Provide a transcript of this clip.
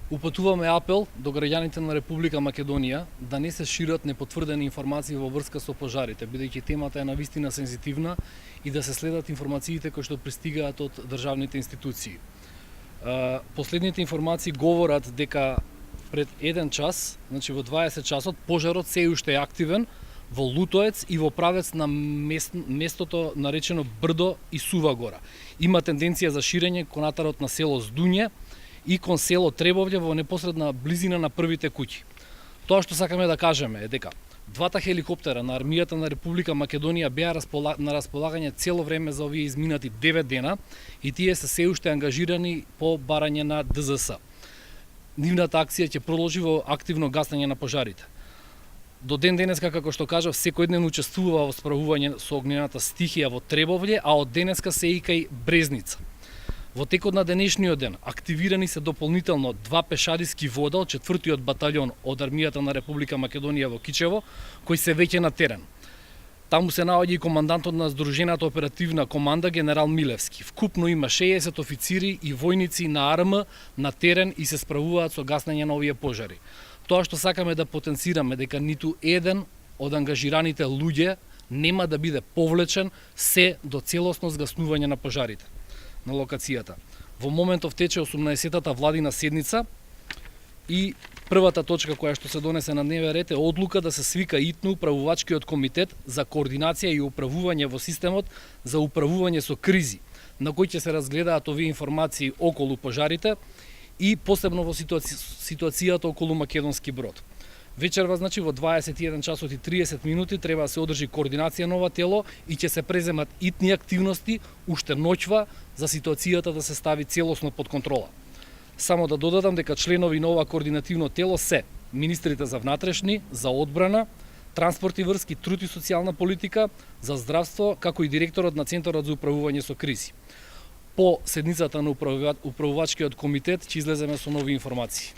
Упатуваме апел до граѓаните на Република Македонија да не се шират непотврдени информации во врска со пожарите, бидејќи темата е навистина сензитивна и да се следат информациите кои што пристигаат од државните институции. Последните информации говорат дека пред 1 час, значи во 20 часот, пожарот се уште е активен во Лутоец и во правец на местото наречено Брдо и Сува гора. Има тенденција за ширење кон атарот на село Здуње и кон село Требовље во непосредна близина на првите куќи. Тоа што сакаме да кажеме е дека двата хеликоптера на армијата на Република Македонија беа на располагање цело време за овие изминати 9 дена и тие се уште ангажирани по барање на ДЗС. Нивната акција ќе продолжи во активно гасење на пожарите. До ден денеска, како што кажав, секој ден учествува во справување со огнената стихија во Требовље, а од денеска се и кај Брезница. Во текот на денешниот ден активирани се дополнително 2 пешадиски вода од 4-тиот баталјон од армијата на Република Македонија во Кичево, кои се веќе на терен. Таму се наоѓа и командантот на Сдружената оперативна команда генерал Милевски. Вкупно има 60 официри и војници на АРМ на терен и се справуваат со гаснење на овие пожари. Тоа што сакаме да потенцираме дека ниту еден од ангажираните луѓе нема да биде повлечен се до целосно згаснување на пожарите на локацијата. Во моментов тече 18-та владина седница и првата точка која што се донесе на дневен ред е одлука да се свика итно управувачкиот комитет за координација и управување во системот за управување со кризи, на кој ќе се разгледаат овие информации околу пожарите и посебно во ситуацијата околу Македонски брод. Вечерва, значи, во 21 часот и 30 минути треба да се одржи координација на ова тело и ќе се преземат итни активности уште ноќва за ситуацијата да се стави целосно под контрола. Само да додадам дека членови на ова координативно тело се министрите за внатрешни, за одбрана, транспорт и врски, труд и социјална политика, за здравство, како и директорот на Центарот за управување со кризи. По седницата на управувачкиот комитет ќе излеземе со нови информации.